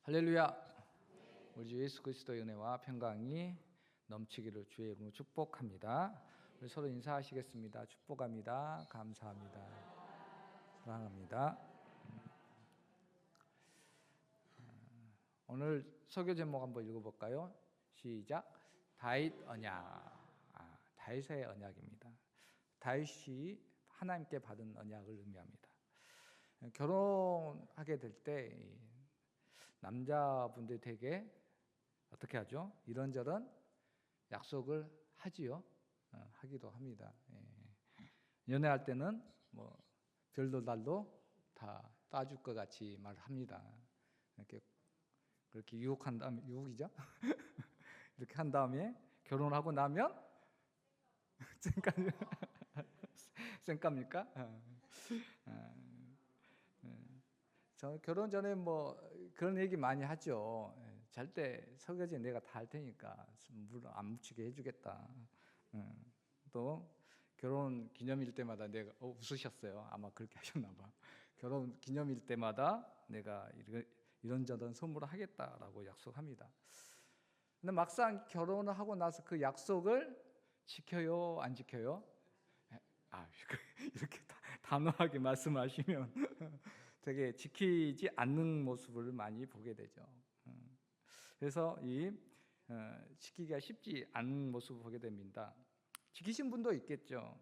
할렐루야. 우리 주 예수 그리스도의 은혜와 평강이 넘치기를 주의 이름으로 축복합니다. 우리 서로 인사하시겠습니다. 축복합니다. 감사합니다. 사랑합니다. 오늘 설교 제목 한번 읽어볼까요? 시작. 다윗 언약. 다윗의 언약입니다. 다윗이 하나님께 받은 언약을 의미합니다. 결혼하게 될 때 남자분들이 되게 어떻게 하죠? 이런저런 약속을 하지요. 하기도 합니다. 연애할 때는 뭐 별도 달도 다 따줄 것 같이 말합니다. 이렇게 그렇게 유혹한 다음에 유혹이죠. 이렇게 한 다음에 결혼하고 나면 쌩까입니까? 저 결혼 전에 뭐 그런 얘기 많이 하죠. 잘 때 설거지 내가 다 할 테니까 물 안 묻히게 해주겠다. 또 결혼 기념일 때마다 내가 웃으셨어요. 아마 그렇게 하셨나 봐. 결혼 기념일 때마다 내가 이런저런 선물을 하겠다라고 약속합니다. 근데 막상 결혼을 하고 나서 그 약속을 지켜요, 안 지켜요? 이렇게 단호하게 말씀하시면 되게 지키지 않는 모습을 많이 보게 되죠. 그래서 지키기가 쉽지 않은 모습을 보게 됩니다. 지키신 분도 있겠죠.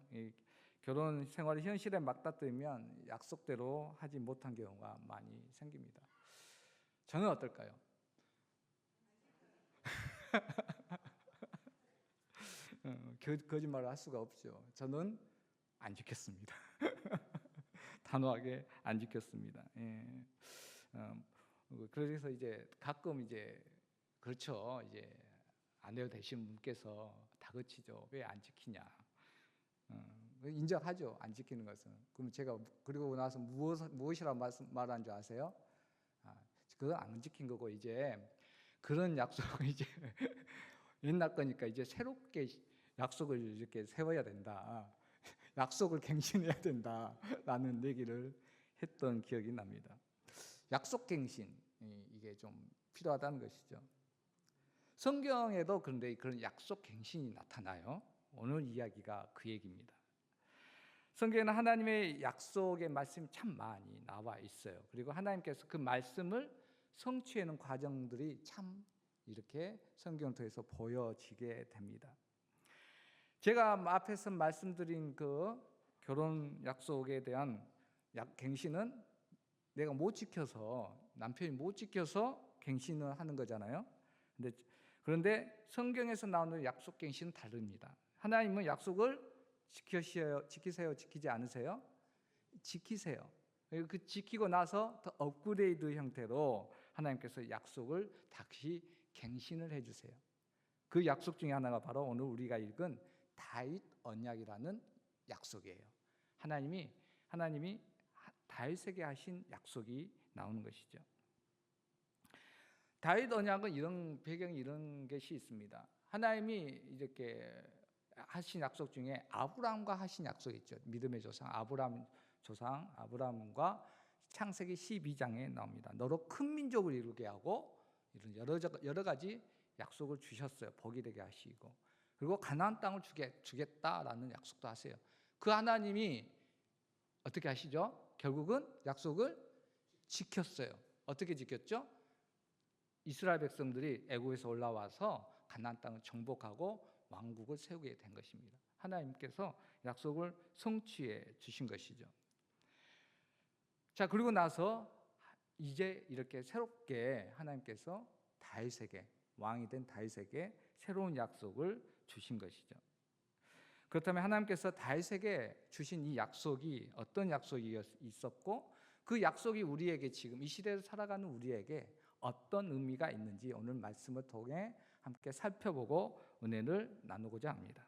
결혼 생활의 현실에 맞닥뜨리면 약속대로 하지 못한 경우가 많이 생깁니다. 저는 어떨까요? 거짓말을 할 수가 없죠. 저는 안 지켰습니다. 단호하게 안 지켰습니다. 그래서 이제 가끔 이제 그렇죠. 이제 아내가 되신 분께서 다그치죠. 왜 안 지키냐? 인정하죠. 안 지키는 것은. 그럼 제가 그리고 나서 무엇이라고 말한 줄 아세요? 그건 안 지킨 거고 이제 그런 약속을 이제 옛날 거니까 이제 새롭게 약속을 이렇게 세워야 된다. 약속을 갱신해야 된다라는 얘기를 했던 기억이 납니다. 약속 갱신 이게 좀 필요하다는 것이죠. 성경에도 그런데 그런 약속 갱신이 나타나요. 오늘 이야기가 그 얘기입니다. 성경에는 하나님의 약속의 말씀이 참 많이 나와 있어요. 그리고 하나님께서 그 말씀을 성취하는 과정들이 참 이렇게 성경을 통해서 보여지게 됩니다. 제가 앞에서 말씀드린 그 결혼 약속에 대한 갱신은 내가 못 지켜서, 남편이 못 지켜서 갱신을 하는 거잖아요. 그런데 성경에서 나오는 약속 갱신은 다릅니다. 하나님은 약속을 지키세요, 지키지 않으세요? 지키세요. 그 지키고 나서 더 업그레이드 형태로 하나님께서 약속을 다시 갱신을 해주세요. 그 약속 중에 하나가 바로 오늘 우리가 읽은 다윗 언약이라는 약속이에요. 하나님이 다윗에게 하신 약속이 나오는 것이죠. 다윗 언약은 이런 배경이 이런 것이 있습니다. 하나님이 이렇게 하신 약속 중에 아브라함과 하신 약속이 있죠. 믿음의 조상 아브라함과 창세기 12장에 나옵니다. 너로 큰 민족을 이루게 하고 이런 여러 가지 약속을 주셨어요. 복이 되게 하시고 그리고 가나안 땅을 주겠다라는 약속도 하세요. 그 하나님이 어떻게 하시죠? 결국은 약속을 지켰어요. 어떻게 지켰죠? 이스라엘 백성들이 애굽에서 올라와서 가나안 땅을 정복하고 왕국을 세우게 된 것입니다. 하나님께서 약속을 성취해 주신 것이죠. 자, 그리고 나서 이제 이렇게 새롭게 하나님께서 다윗에게 왕이 된 다윗에게 새로운 약속을 주신 것이죠. 그렇다면 하나님께서 다윗에게 주신 이 약속이 어떤 약속이 있었고 그 약속이 우리에게 지금 이 시대를 살아가는 우리에게 어떤 의미가 있는지 오늘 말씀을 통해 함께 살펴보고 은혜를 나누고자 합니다.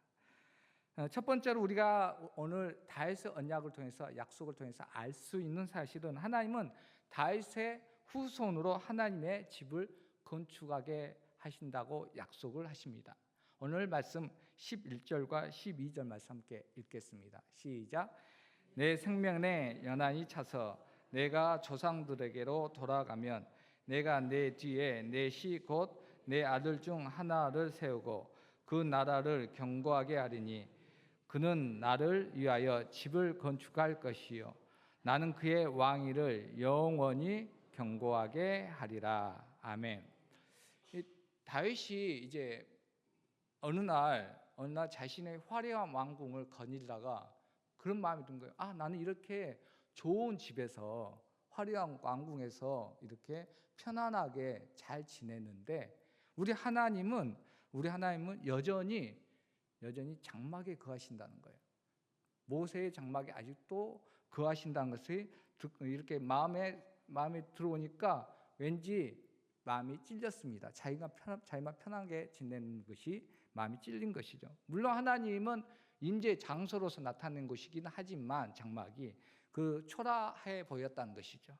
첫 번째로 우리가 오늘 다윗의 언약을 통해서 약속을 통해서 알 수 있는 사실은 하나님은 다윗의 후손으로 하나님의 집을 건축하게 하신다고 약속을 하십니다. 오늘 말씀 11절과 12절 말씀 함께 읽겠습니다. 시작. 내 생명에 연한이 차서 내가 조상들에게로 돌아가면 내가 내 뒤에 내 시 곧 내 아들 중 하나를 세우고 그 나라를 견고하게 하리니 그는 나를 위하여 집을 건축할 것이요 나는 그의 왕위를 영원히 견고하게 하리라. 아멘. 다윗이 이제 어느 날 자신의 화려한 왕궁을 거닐다가 그런 마음이 든 거예요. 나는 이렇게 좋은 집에서 화려한 왕궁에서 이렇게 편안하게 잘 지내는데 우리 하나님은 여전히 장막에 거하신다는 거예요. 모세의 장막에 아직도 거하신다는 것이 이렇게 마음에 들어오니까 왠지 마음이 찔렸습니다. 자기만 편하게 지내는 것이 마음이 찔린 것이죠. 물론 하나님은 임재 장소로서 나타낸 것이긴 하지만 장막이 초라해 보였다는 것이죠.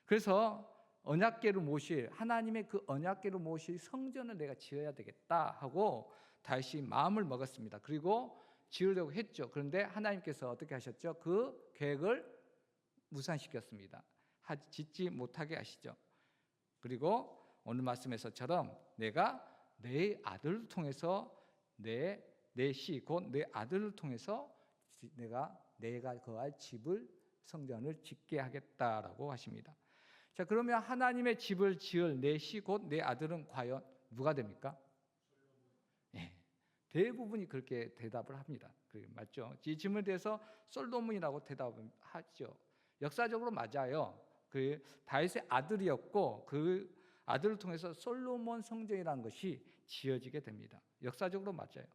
그래서 하나님의 그 언약궤를 모실 성전을 내가 지어야 되겠다 하고 다시 마음을 먹었습니다. 그리고 지으려고 했죠. 그런데 하나님께서 어떻게 하셨죠? 그 계획을 무산시켰습니다. 짓지 못하게 하시죠. 그리고 오늘 말씀에서처럼 내가 내 아들을 통해서 내 시 곧 내 아들을 통해서 내가 거할 집을 성전을 짓게 하겠다라고 하십니다. 자, 그러면 하나님의 집을 지을 내 시 곧 내 아들은 과연 누가 됩니까? 대부분이 그렇게 대답을 합니다. 맞죠? 이 질문에 대해서 솔로몬이라고 대답하죠. 역사적으로 맞아요. 그 다윗의 아들이었고 그 아들을 통해서 솔로몬 성전이라는 것이 지어지게 됩니다. 역사적으로 맞아요.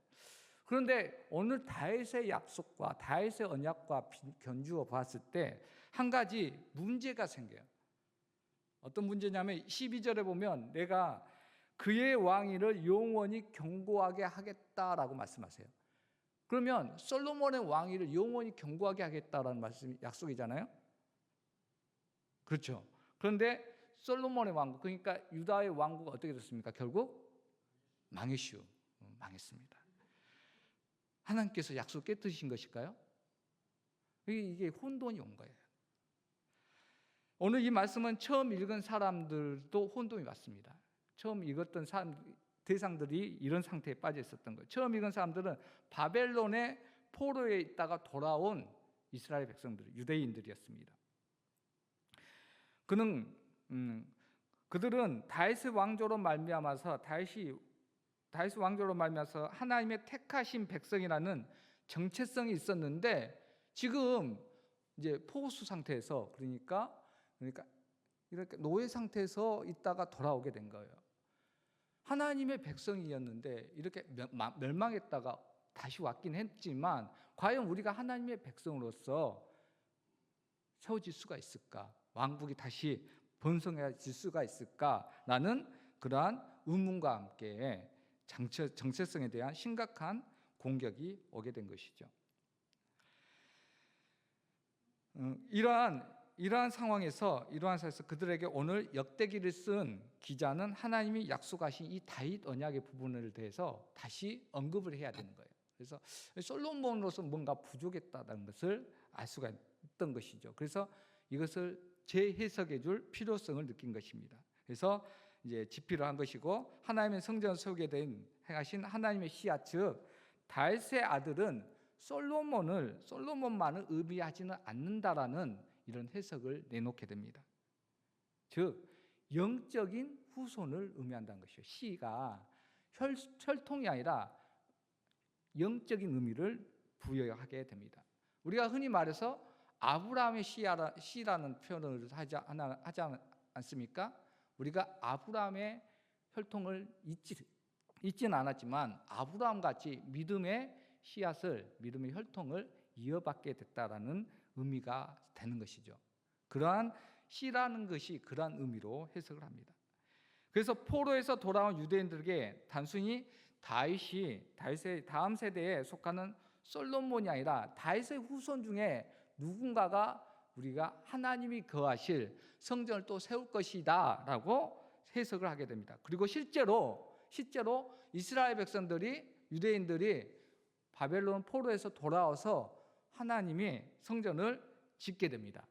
그런데 오늘 다윗의 약속과 다윗의 언약과 견주어 봤을 때 한 가지 문제가 생겨요. 어떤 문제냐면 12절에 보면 내가 그의 왕위를 영원히 견고하게 하겠다라고 말씀하세요. 그러면 솔로몬의 왕위를 영원히 견고하게 하겠다라는 약속이잖아요. 그렇죠. 그런데 솔로몬의 왕국, 그러니까 유다의 왕국은 어떻게 됐습니까? 결국 망했습니다. 하나님께서 약속 깨뜨리신 것일까요? 이게 혼돈이 온 거예요. 오늘 이 말씀은 처음 읽은 사람들도 혼돈이 왔습니다. 처음 읽었던 대상들이 이런 상태에 빠져 있었던 거예요. 처음 읽은 사람들은 바벨론의 포로에 있다가 돌아온 이스라엘 백성들, 유대인들이었습니다. 그들은 다윗의 왕조로 말미암아서 하나님의 택하신 백성이라는 정체성이 있었는데 지금 이제 포수 상태에서 그러니까 이렇게 노예 상태에서 있다가 돌아오게 된 거예요. 하나님의 백성이었는데 이렇게 멸망했다가 다시 왔긴 했지만 과연 우리가 하나님의 백성으로서 세워질 수가 있을까? 왕국이 다시 번성해질 수가 있을까라는 그러한 의문과 함께 정체성에 대한 심각한 공격이 오게 된 것이죠. 이러한 상황에서 그들에게 오늘 역대기를 쓴 기자는 하나님이 약속하신 이 다윗 언약의 부분을 대해서 다시 언급을 해야 되는 거예요. 그래서 솔로몬으로서 뭔가 부족했다는 것을 알 수가 있던 것이죠. 그래서 이것을 재해석해 줄 필요성을 느낀 것입니다. 그래서 이제 집필을 한 것이고 하나님의 성전을 세우게 된 행하신 하나님의 씨앗 즉 다윗의 아들은 솔로몬만을 의미하지는 않는다라는 이런 해석을 내놓게 됩니다. 즉 영적인 후손을 의미한다는 것이요. 시가 혈통이 아니라 영적인 의미를 부여하게 됩니다. 우리가 흔히 말해서 아브라함의 씨라는 표현을 하지 않습니까? 우리가 아브라함의 혈통을 잊지는 않았지만 아브라함 같이 믿음의 혈통을 이어받게 됐다라는 의미가 되는 것이죠. 그러한 씨라는 것이 그러한 의미로 해석을 합니다. 그래서 포로에서 돌아온 유대인들에게 단순히 다윗의 다음 세대에 속하는 솔로몬이 아니라 다윗의 후손 중에 누군가가 우리가 하나님이 거하실 성전을 또 세울 것이다라고 해석을 하게 됩니다. 그리고 실제로 이스라엘 유대인들이 바벨론 포로에서 돌아와서 하나님이 성전을 짓게 됩니다.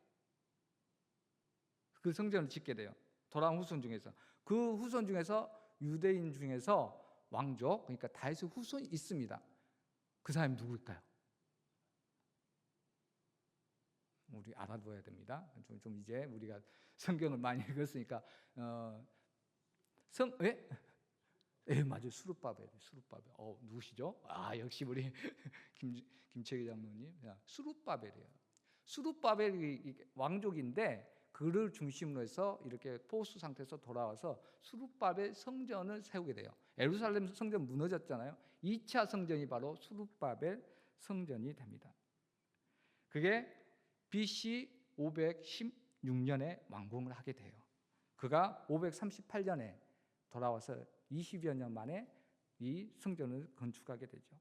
그 성전을 짓게 돼요. 돌아온 후손 중에서, 그 후손 중에서 유대인 중에서 왕족, 그러니까 다윗의 후손이 있습니다. 그 사람이 누구일까요? 우리 알아둬야 됩니다. 좀 이제 우리가 성경을 많이 읽었으니까 맞아요. 수룹바벨. 누구시죠? 역시 우리 김채기 장로님. 수룹바벨이에요. 수룹바벨이 왕족인데 그를 중심으로 해서 이렇게 포수 상태에서 돌아와서 수룹바벨 성전을 세우게 돼요. 예루살렘 성전 무너졌잖아요. 2차 성전이 바로 수룹바벨 성전이 됩니다. 그게 BC 516년에 완공을 하게 돼요. 그가 538년에 돌아와서 20여 년 만에 이 성전을 건축하게 되죠.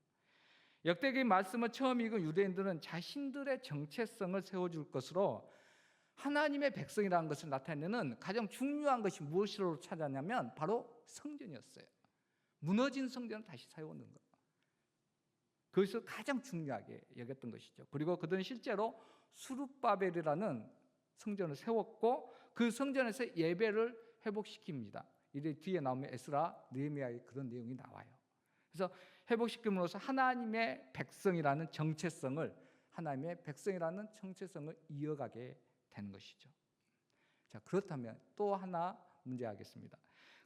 역대기의 말씀을 처음 읽은 유대인들은 자신들의 정체성을 세워줄 것으로 하나님의 백성이라는 것을 나타내는 가장 중요한 것이 무엇으로 찾았냐면 바로 성전이었어요. 무너진 성전을 다시 세우는 것. 그것을 가장 중요하게 여겼던 것이죠. 그리고 그들은 실제로 수룹바벨이라는 성전을 세웠고 그 성전에서 예배를 회복시킵니다. 이제 뒤에 나오면 에스라, 느헤미야의 그런 내용이 나와요. 그래서 회복시킴으로써 하나님의 백성이라는 정체성을 이어가게 되는 것이죠. 자, 그렇다면 또 하나 문제하겠습니다.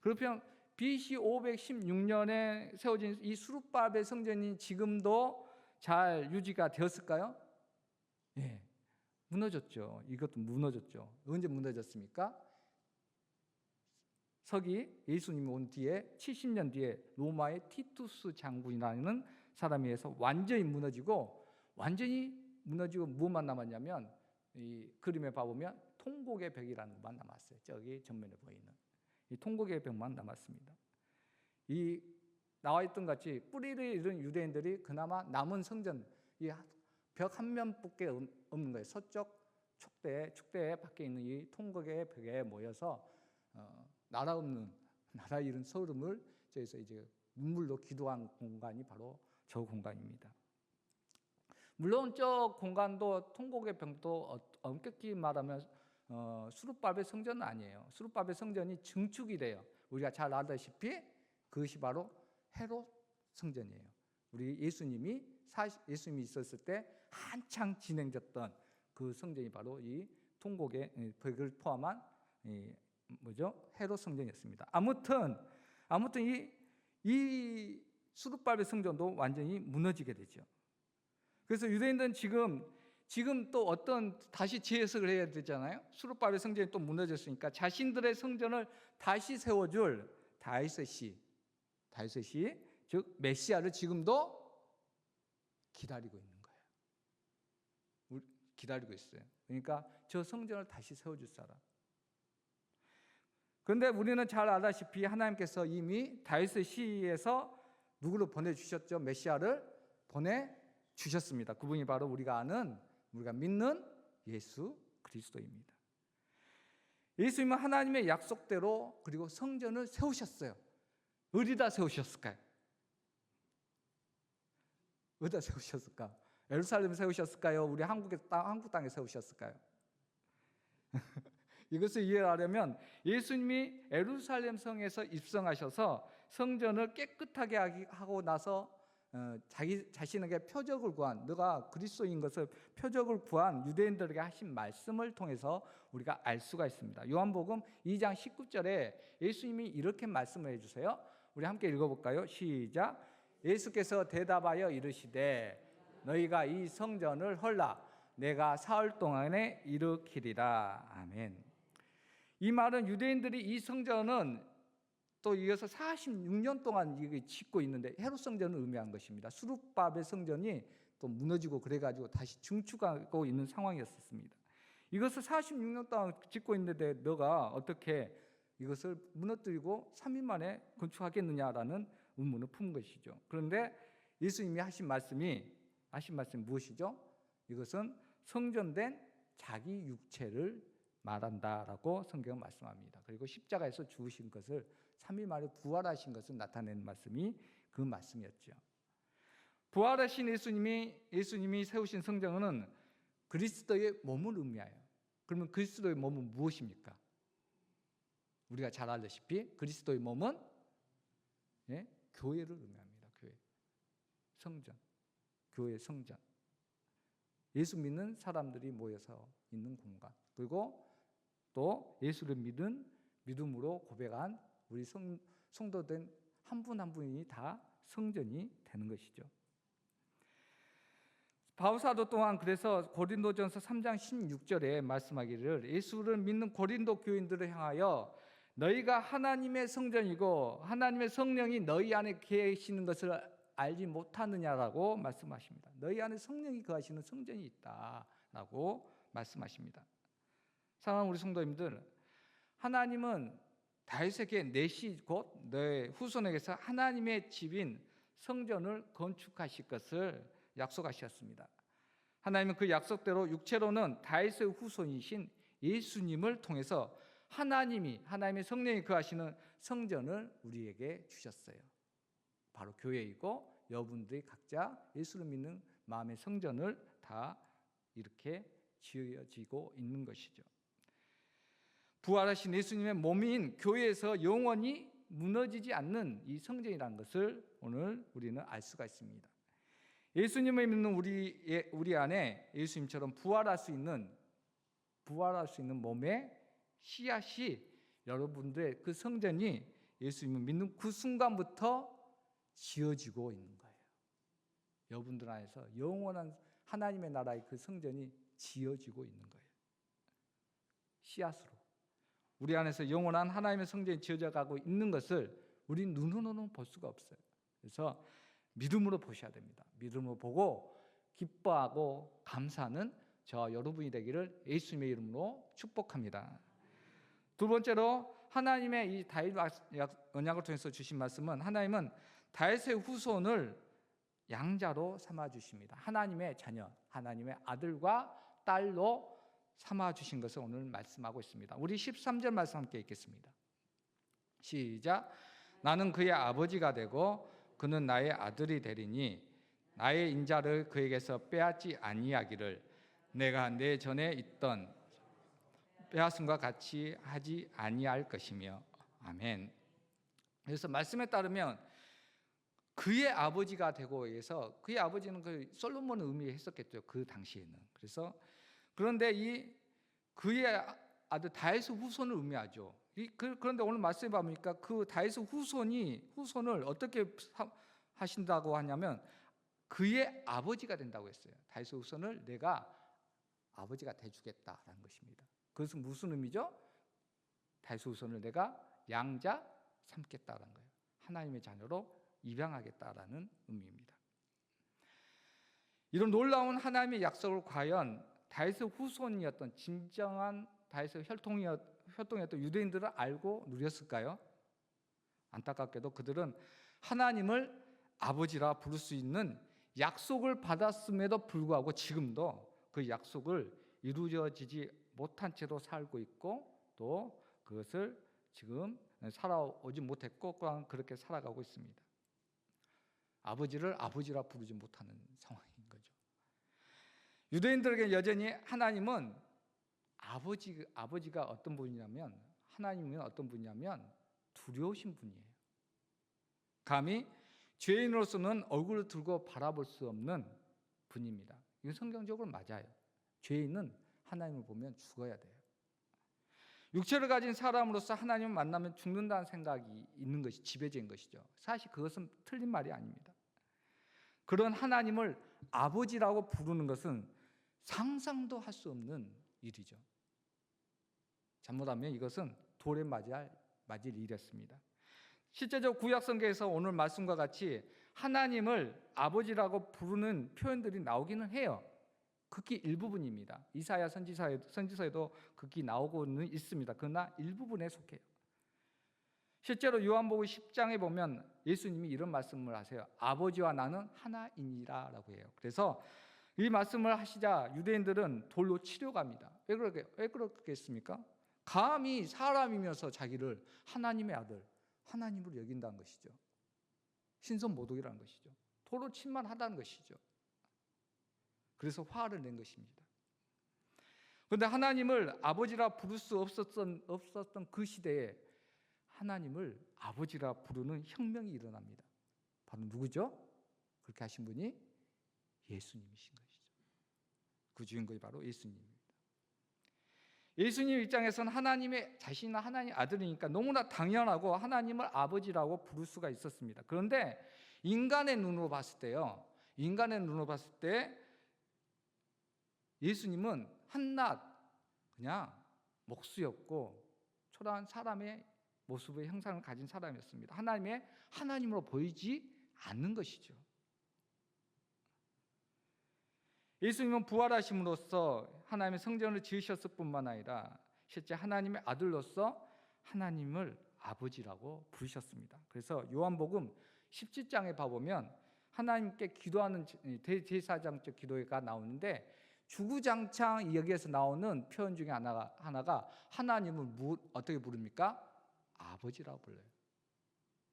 그러면 BC 516년에 세워진 이 수룹바벨 성전이 지금도 잘 유지가 되었을까요? 예, 무너졌죠. 이것도 무너졌죠. 언제 무너졌습니까? 서기 예수님이 온 뒤에 70년 뒤에 로마의 티투스 장군이라는 사람에 의해서 완전히 무너지고 무엇만 남았냐면 이 그림에 봐보면 통곡의 벽이라는 것만 남았어요. 저기 전면에 보이는 이 통곡의 벽만 남았습니다. 이 나와 있던 같이 뿌리를 잃은 유대인들이 그나마 남은 성전 이 벽 한 면밖에 없는 거예요. 서쪽 축대에 밖에 있는 이 통곡의 벽에 모여서 나라 잃은 소름을 저기서 이제 눈물로 기도한 공간이 바로 저 공간입니다. 물론 저 공간도 통곡의 벽도 엄격히 말하면 수룹바벨 성전은 아니에요. 수룹바벨 성전이 증축이 돼요. 우리가 잘 알다시피 그것이 바로 헤롯 성전이에요. 우리 예수님이 있었을 때 한창 진행됐던 그 성전이 바로 이 통곡의 벽을 포함한 헤롯 성전이었습니다. 아무튼 이 수룹바벨 성전도 완전히 무너지게 되죠. 그래서 유대인들은 지금 또 다시 재해석을 해야 되잖아요. 수룹바벨 성전이 또 무너졌으니까 자신들의 성전을 다시 세워줄 다윗의 시, 즉 메시아를 지금도 기다리고 있는 거예요. 기다리고 있어요. 그러니까 저 성전을 다시 세워줄 사람. 그런데 우리는 잘 알다시피 하나님께서 이미 다윗의 시에서 누구를 보내주셨죠? 메시아를 보내주셨습니다. 그분이 바로 우리가 믿는 예수 그리스도입니다. 예수님은 하나님의 약속대로 그리고 성전을 세우셨어요. 어디다 세우셨을까요? 어디다 세우셨을까? 예루살렘에 세우셨을까요? 우리 한국 땅에 세우셨을까요? 이것을 이해하려면 예수님이 예루살렘 성에서 입성하셔서 성전을 깨끗하게 하고 나서 자기 자신에게 표적을 구한, 너가 그리스도인 것을 표적을 구한 유대인들에게 하신 말씀을 통해서 우리가 알 수가 있습니다. 요한복음 2장 19절에 예수님이 이렇게 말씀을 해주세요. 우리 함께 읽어볼까요? 시작. 예수께서 대답하여 이르시되 너희가 이 성전을 헐라 내가 사흘 동안에 일으키리라. 아멘. 이 말은 유대인들이 이 성전은 또 이어서 46년 동안 짓고 있는데 헤롯 성전을 의미한 것입니다. 수룹바벨 성전이 또 무너지고 그래가지고 다시 증축하고 있는 상황이었습니다. 이것을 46년 동안 짓고 있는데 너가 어떻게 이것을 무너뜨리고 3일 만에 건축하겠느냐라는 의문을 품 것이죠. 그런데 예수님이 하신 말씀이 무엇이죠? 이것은 성전된 자기 육체를 말한다라고 성경은 말씀합니다. 그리고 십자가에서 죽으신 것을 3일 만에 부활하신 것을 나타내는 말씀이 그 말씀이었죠. 부활하신 예수님이 세우신 성전은 그리스도의 몸을 의미해요. 그러면 그리스도의 몸은 무엇입니까? 우리가 잘 알다시피 그리스도의 몸은 교회를 의미합니다. 교회, 성전, 교회 성전. 예수 믿는 사람들이 모여서 있는 공간. 그리고 또 예수를 믿음으로 고백한 우리 성도된 한 분 한 분이 다 성전이 되는 것이죠. 바울 사도 또한 그래서 고린도전서 3장 16절에 말씀하기를 예수를 믿는 고린도 교인들을 향하여 너희가 하나님의 성전이고 하나님의 성령이 너희 안에 계시는 것을 알지 못하느냐라고 말씀하십니다. 너희 안에 성령이 거하시는 성전이 있다라고 말씀하십니다. 사랑하는 우리 성도님들, 하나님은 다윗에게 내시 곧 너의 후손에게서 하나님의 집인 성전을 건축하실 것을 약속하셨습니다. 하나님은 그 약속대로 육체로는 다윗의 후손이신 예수님을 통해서 하나님의 성령이 거하시는 성전을 우리에게 주셨어요. 바로 교회이고 여러분들이 각자 예수를 믿는 마음의 성전을 다 이렇게 지어지고 있는 것이죠. 부활하신 예수님의 몸인 교회에서 영원히 무너지지 않는 이 성전이라는 것을 오늘 우리는 알 수가 있습니다. 예수님을 믿는 우리 안에 예수님처럼 부활할 수 있는 몸의 씨앗이 여러분들의 그 성전이 예수님을 믿는 그 순간부터 지어지고 있는 거예요. 여러분들 안에서 영원한 하나님의 나라의 그 성전이 지어지고 있는 거예요. 씨앗으로. 우리 안에서 영원한 하나님의 성전이 지어져 가고 있는 것을 우리 눈으로는 볼 수가 없어요. 그래서 믿음으로 보셔야 됩니다. 믿음으로 보고 기뻐하고 감사하는 저와 여러분이 되기를 예수님의 이름으로 축복합니다. 두 번째로 하나님의 이 다윗 언약을 통해서 주신 말씀은 하나님은 다윗의 후손을 양자로 삼아 주십니다. 하나님의 자녀, 하나님의 아들과 딸로 삼아 주신 것을 오늘 말씀하고 있습니다. 우리 13절 말씀 함께 읽겠습니다. 시작. 나는 그의 아버지가 되고 그는 나의 아들이 되리니 나의 인자를 그에게서 빼앗지 아니하기를 내가 내 전에 있던 빼앗음과 같이 하지 아니할 것이며. 아멘. 그래서 말씀에 따르면 그의 아버지가 되고 해서 그의 아버지는 그 솔로몬을 의미했었겠죠. 그 당시에는. 그런데 그의 아들 다윗의 후손을 의미하죠. 그런데 오늘 말씀해 보니까 그 다윗의 후손을 어떻게 하신다고 하냐면 그의 아버지가 된다고 했어요. 다윗의 후손을 내가 아버지가 돼주겠다라는 것입니다. 그것은 무슨 의미죠? 다윗의 후손을 내가 양자 삼겠다라는 거예요. 하나님의 자녀로 입양하겠다라는 의미입니다. 이런 놀라운 하나님의 약속을 과연 다윗의 후손이었던 진정한 다윗의 혈통이었던 유대인들은 알고 누렸을까요? 안타깝게도 그들은 하나님을 아버지라 부를 수 있는 약속을 받았음에도 불구하고 지금도 그 약속을 이루어지지 못한 채로 살고 있고 또 그것을 지금 살아오지 못했고 그렇게 살아가고 있습니다. 아버지를 아버지라 부르지 못하는 상황인 거죠. 유대인들에게 여전히 하나님은 아버지가 어떤 분이냐면 하나님은 어떤 분이냐면 두려우신 분이에요. 감히 죄인으로서는 얼굴을 들고 바라볼 수 없는 분입니다. 이건 성경적으로 맞아요. 죄인은 하나님을 보면 죽어야 돼요. 육체를 가진 사람으로서 하나님을 만나면 죽는다는 생각이 있는 것이 지배적인 것이죠. 사실 그것은 틀린 말이 아닙니다. 그런 하나님을 아버지라고 부르는 것은 상상도 할 수 없는 일이죠. 잘못하면 이것은 돌에 맞을 일이었습니다. 실제적으로 구약성경에서 오늘 말씀과 같이 하나님을 아버지라고 부르는 표현들이 나오기는 해요. 극히 일부분입니다. 이사야 선지서에도 극히 나오고는 있습니다. 그러나 일부분에 속해요. 실제로 요한복음 10장에 보면 예수님이 이런 말씀을 하세요. 아버지와 나는 하나이니라 라고 해요. 그래서 이 말씀을 하시자 유대인들은 돌로 치려갑니다. 왜 그렇겠습니까? 감히 사람이면서 자기를 하나님의 아들, 하나님으로 여긴다는 것이죠. 신선모독이라는 것이죠. 돌로 칠만 하다는 것이죠. 그래서 화를 낸 것입니다. 그런데 하나님을 아버지라 부를 수 없었던 그 시대에 하나님을 아버지라 부르는 혁명이 일어납니다. 바로 누구죠? 그렇게 하신 분이 예수님이신 것이죠. 그 주인공이 바로 예수님입니다. 예수님 입장에서는 하나님의 자신은 하나님 아들이니까 너무나 당연하고 하나님을 아버지라고 부를 수가 있었습니다. 그런데 인간의 눈으로 봤을 때요, 인간의 눈으로 봤을 때 예수님은 한낱 그냥 목수였고 초라한 사람의 모습의 형상을 가진 사람이었습니다. 하나님으로 보이지 않는 것이죠. 예수님은 부활하심으로써 하나님의 성전을 지으셨을 뿐만 아니라 실제 하나님의 아들로서 하나님을 아버지라고 부르셨습니다. 그래서 요한복음 17장에 봐보면 하나님께 기도하는 대제사장적 기도가 나오는데 주구장창 여기에서 나오는 표현 중에 하나가 하나님을 어떻게 부릅니까? 아버지라고 불러요.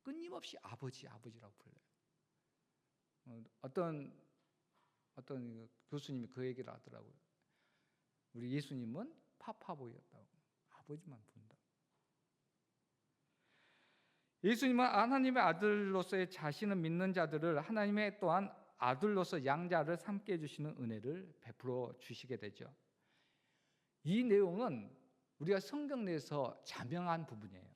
끊임없이 아버지라고 불러요. 어떤 교수님이 그 얘기를 하더라고요. 우리 예수님은 파파보이였다고, 아버지만 부른다. 예수님은 하나님의 아들로서의 자신을 믿는 자들을 하나님의 또한 아들로서 양자를 삼게 해주시는 은혜를 베풀어 주시게 되죠. 이 내용은 우리가 성경 내에서 자명한 부분이에요.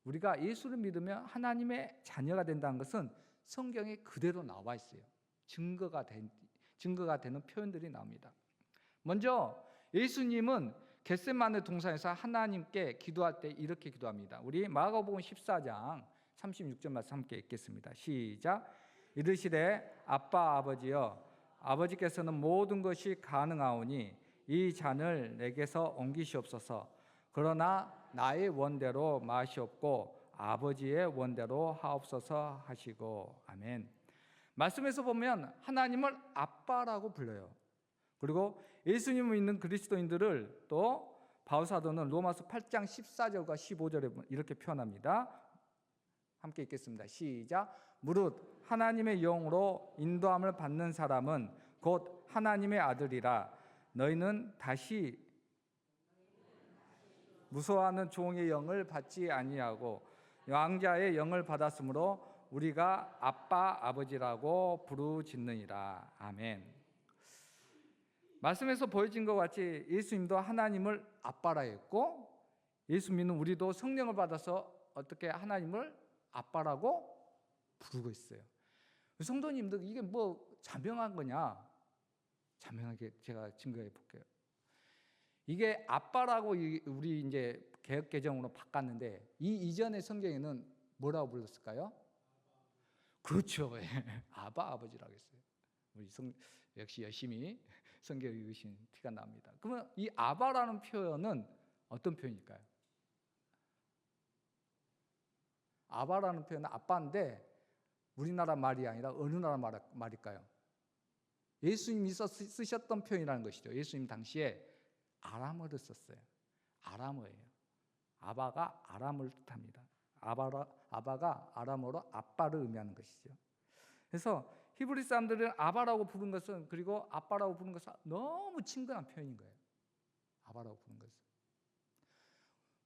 우리가 예수를 믿으면 하나님의 자녀가 된다는 것은 성경에 그대로 나와 있어요. 증거가 되는 표현들이 나옵니다. 먼저 예수님은 겟세마네 동산에서 하나님께 기도할 때 이렇게 기도합니다. 우리 마가복음 14장 36절 말씀 함께 읽겠습니다. 시작. 이르시되 아빠 아버지여, 아버지께서는 모든 것이 가능하오니 이 잔을 내게서 옮기시옵소서. 그러나 나의 원대로 마시옵고 아버지의 원대로 하옵소서 하시고. 아멘. 말씀에서 보면 하나님을 아빠라고 불러요. 그리고 예수님을 믿는 그리스도인들을 또 바울사도는 로마서 8장 14절과 15절에 이렇게 표현합니다. 함께 읽겠습니다. 시작. 무릇 하나님의 영으로 인도함을 받는 사람은 곧 하나님의 아들이라. 너희는 다시 무서워하는 종의 영을 받지 아니하고 왕자의 영을 받았으므로 우리가 아빠 아버지라고 부르짖느니라. 아멘. 말씀에서 보여진 것 같이 예수님도 하나님을 아빠라 했고 예수 믿는 우리도 성령을 받아서 어떻게 하나님을 아빠라고 부르고 있어요. 성도님들 이게 뭐 자명한 거냐? 자명하게 제가 증거해 볼게요. 이게 아빠라고 우리 이제 개역 개정으로 바꿨는데 이 이전의 성경에는 뭐라고 불렀을까요? 그렇죠. 아바 아버지라고 했어요. 우리 역시 열심히 성경 읽으신 티가 납니다. 그러면 이 아바라는 표현은 어떤 표현일까요? 아바라는 표현은 아빠인데 우리나라 말이 아니라 어느 나라 말일까요? 예수님이 쓰셨던 표현이라는 것이죠. 예수님 당시에 아람어를 썼어요. 아람어예요. 아바가 아람을 뜻합니다. 아바가 아람어로 아빠를 의미하는 것이죠. 그래서 히브리 사람들은 아바라고 부른 것은, 그리고 아빠라고 부른 것은 너무 친근한 표현인 거예요. 아바라고 부른 것은.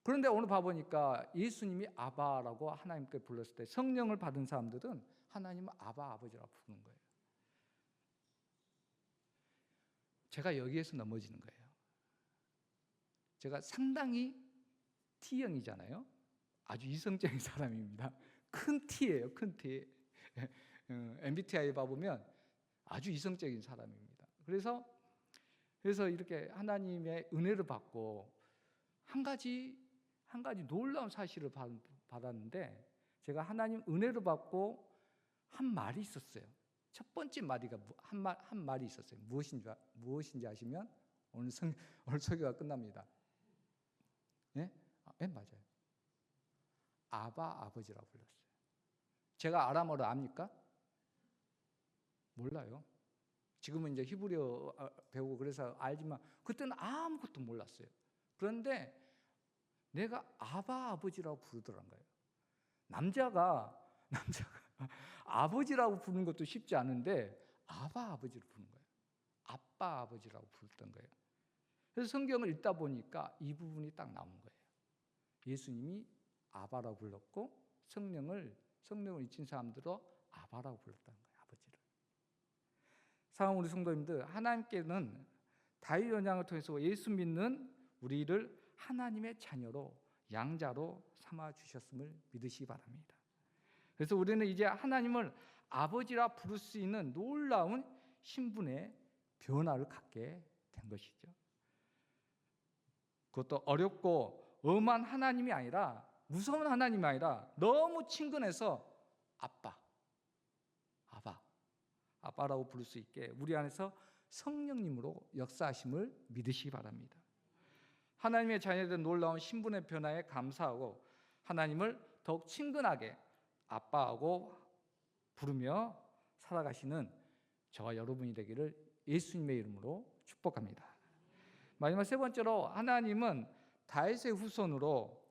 그런데 오늘 봐보니까 예수님이 아바라고 하나님께 불렀을 때 성령을 받은 사람들은 하나님을 아바 아버지라고 부르는 거예요. 제가 여기에서 넘어지는 거예요. 제가 상당히 T형이잖아요. 아주 이성적인 사람입니다. 큰 T예요. 큰 T. MBTI 봐보면 아주 이성적인 사람입니다. 그래서 이렇게 하나님의 은혜를 받고 한 가지 놀라운 사실을 받았는데, 제가 하나님 은혜를 받고 한 말이 있었어요. 첫 번째 한 말이 있었어요. 무엇인지 아시면 오늘 설교가 끝납니다. 네? 맞아요. 아바 아버지라고 불렀어요. 제가 아람어를 압니까? 몰라요. 지금은 이제 히브리어 배우고 그래서 알지만 그때는 아무것도 몰랐어요. 그런데 내가 아바 아버지라고 부르더란 거예요. 남자가 아버지라고 부르는 것도 쉽지 않은데 아바 아버지를 부르는 거예요. 아빠 아버지라고 부르던 거예요. 그래서 성경을 읽다 보니까 이 부분이 딱 나온 거예요. 예수님이 아바라고 불렀고 성령을 잊힌 사람들도 아바라고 불렀다는 거예요. 아버지를. 사랑하는 우리 성도님들, 하나님께는 다윗 언약을 통해서 예수 믿는 우리를 하나님의 자녀로 양자로 삼아 주셨음을 믿으시기 바랍니다. 그래서 우리는 이제 하나님을 아버지라 부를 수 있는 놀라운 신분의 변화를 갖게 된 것이죠. 그것도 어렵고 엄한 하나님이 아니라, 무서운 하나님이 아니라 너무 친근해서 아빠라고 부를 수 있게 우리 안에서 성령님으로 역사하심을 믿으시기 바랍니다. 하나님의 자녀된 놀라운 신분의 변화에 감사하고 하나님을 더욱 친근하게 아빠하고 부르며 살아가시는 저와 여러분이 되기를 예수님의 이름으로 축복합니다. 마지막 세 번째로, 하나님은 다윗의 후손으로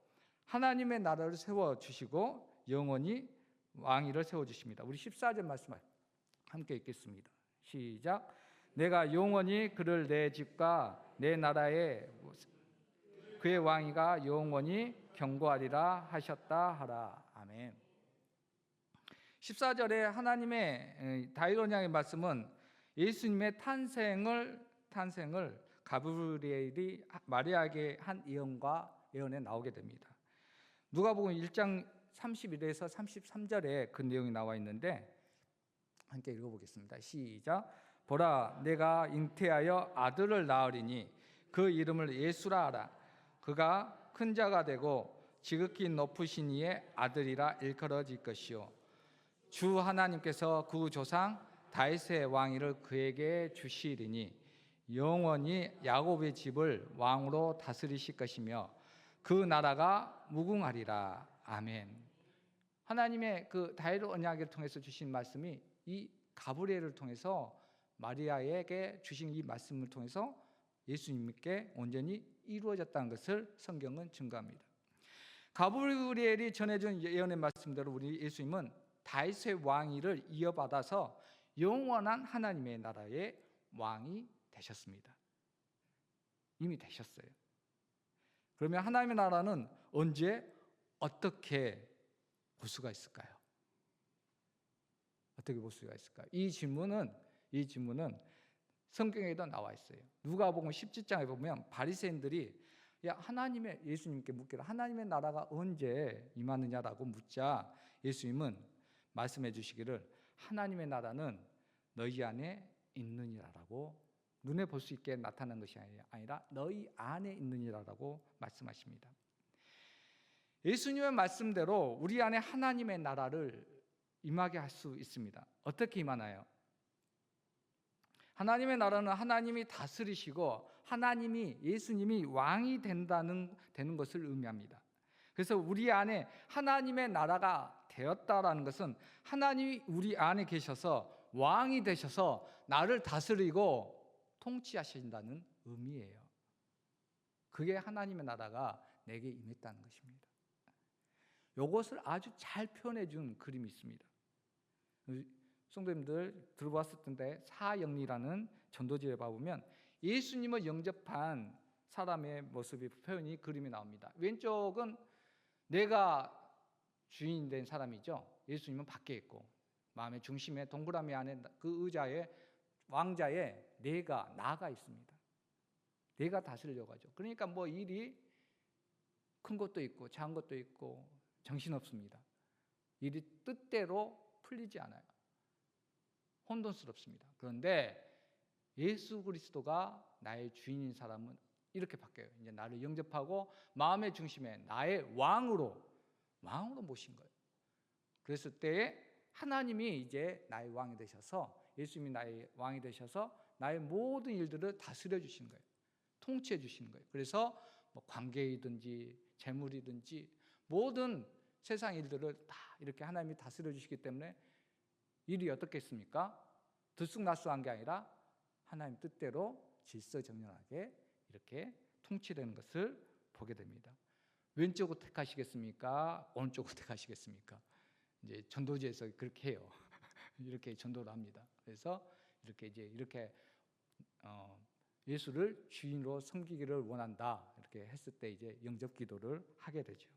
하나님의 나라를 세워주시고 영원히 왕위를 세워주십니다. 우리 14절 말씀 함께 읽겠습니다. 시작. 내가 영원히 그를 내 집과 내 나라에 그의 왕위가 영원히 경고하리라 하셨다 하라. 아멘. 14절에 하나님의 다윗 언약의 말씀은 예수님의 탄생을 가브리엘이 마리아에게 한 예언에 나오게 됩니다. 누가복음 1장 31에서 33절에 그 내용이 나와 있는데 함께 읽어보겠습니다. 시작. 보라, 내가 잉태하여 아들을 낳으리니 그 이름을 예수라 하라. 그가 큰 자가 되고 지극히 높으신 이의 아들이라 일컬어질 것이요 주 하나님께서 그 조상 다윗의 왕위를 그에게 주시리니 영원히 야곱의 집을 왕으로 다스리실 것이며 그 나라가 무궁하리라. 아멘. 하나님의 그 다윗 언약을 통해서 주신 말씀이 이 가브리엘을 통해서 마리아에게 주신 이 말씀을 통해서 예수님께 온전히 이루어졌다는 것을 성경은 증거합니다. 가브리엘이 전해준 예언의 말씀대로 우리 예수님은 다윗의 왕위를 이어받아서 영원한 하나님의 나라의 왕이 되셨습니다. 이미 되셨어요. 그러면 하나님의 나라는 언제 어떻게 볼 수가 있을까요? 어떻게 볼 수가 있을까요? 이 질문은 성경에도 나와 있어요. 누가복음 17장에 보면 바리새인들이 하나님의 예수님께 묻기를 하나님의 나라가 언제 임하느냐라고 묻자 예수님은 말씀해 주시기를 하나님의 나라는 너희 안에 있느니라라고, 눈에 볼 수 있게 나타난 것이 아니라 너희 안에 있느니라라고 말씀하십니다. 예수님의 말씀대로 우리 안에 하나님의 나라를 임하게 할 수 있습니다. 어떻게 임하나요? 하나님의 나라는 하나님이 다스리시고 예수님이 왕이 되는 것을 의미합니다. 그래서 우리 안에 하나님의 나라가 되었다라는 것은 하나님이 우리 안에 계셔서 왕이 되셔서 나를 다스리고 통치하신다는 의미예요. 그게 하나님의 나라가 내게 임했다는 것입니다. 이것을 아주 잘 표현해 준 그림이 있습니다. 성도님들 들어봤을 텐데 사영리라는 전도지에 봐보면 예수님을 영접한 사람의 모습이 표현이 그림이 나옵니다. 왼쪽은 내가 주인 된 사람이죠. 예수님은 밖에 있고 마음의 중심에 동그라미 안에 그 의자에 왕자에 나가 있습니다. 내가 다스리려고 하죠. 그러니까 뭐 일이 큰 것도 있고 작은 것도 있고 정신없습니다. 일이 뜻대로 풀리지 않아요. 혼돈스럽습니다. 그런데 예수 그리스도가 나의 주인인 사람은 이렇게 바뀌어요. 이제 나를 영접하고 마음의 중심에 나의 왕으로 모신 거예요. 그랬을 때에 하나님이 이제 나의 왕이 되셔서, 예수님이 나의 왕이 되셔서 나의 모든 일들을 다스려 주시는 거예요. 통치해 주시는 거예요. 그래서 뭐 관계이든지 재물이든지 모든 세상 일들을 다 이렇게 하나님이 다스려 주시기 때문에 일이 어떻겠습니까? 들쑥날쑥한 게 아니라 하나님 뜻대로 질서정연하게 이렇게 통치되는 것을 보게 됩니다. 왼쪽을 택하시겠습니까? 오른쪽을 택하시겠습니까? 이제 전도지에서 그렇게 해요. 이렇게 전도를 합니다. 그래서 이렇게 예수를 주인으로 섬기기를 원한다 이렇게 했을 때 이제 영접 기도를 하게 되죠.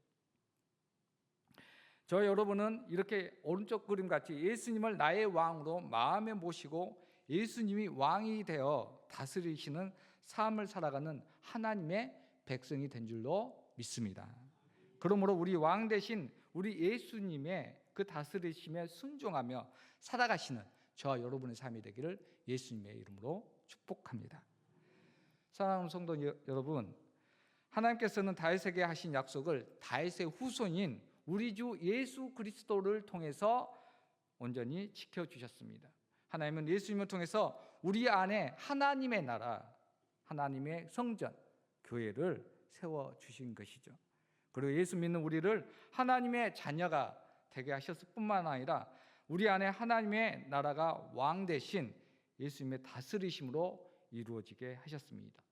저 여러분은 이렇게 오른쪽 그림 같이 예수님을 나의 왕으로 마음에 모시고 예수님이 왕이 되어 다스리시는 삶을 살아가는 하나님의 백성이 된 줄로 믿습니다. 그러므로 우리 왕 대신 우리 예수님의 그 다스리심에 순종하며 살아가시는 저와 여러분의 삶이 되기를 예수님의 이름으로 축복합니다. 사랑하는 성도 여러분, 하나님께서는 다윗에게 하신 약속을 다윗의 후손인 우리 주 예수 그리스도를 통해서 온전히 지켜주셨습니다. 하나님은 예수님을 통해서 우리 안에 하나님의 나라, 하나님의 성전, 교회를 세워주신 것이죠. 그리고 예수 믿는 우리를 하나님의 자녀가 되게 하셨을 뿐만 아니라 우리 안에 하나님의 나라가 왕 대신 예수님의 다스리심으로 이루어지게 하셨습니다.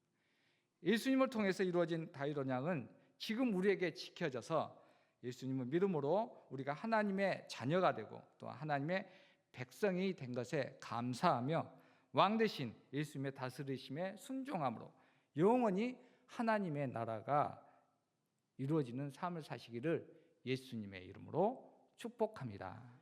예수님을 통해서 이루어진 다윗 언약은 지금 우리에게 지켜져서 예수님을 믿음으로 우리가 하나님의 자녀가 되고 또 하나님의 백성이 된 것에 감사하며 왕 대신 예수님의 다스리심에 순종함으로 영원히 하나님의 나라가 이루어지는 삶을 사시기를 예수님의 이름으로 축복합니다.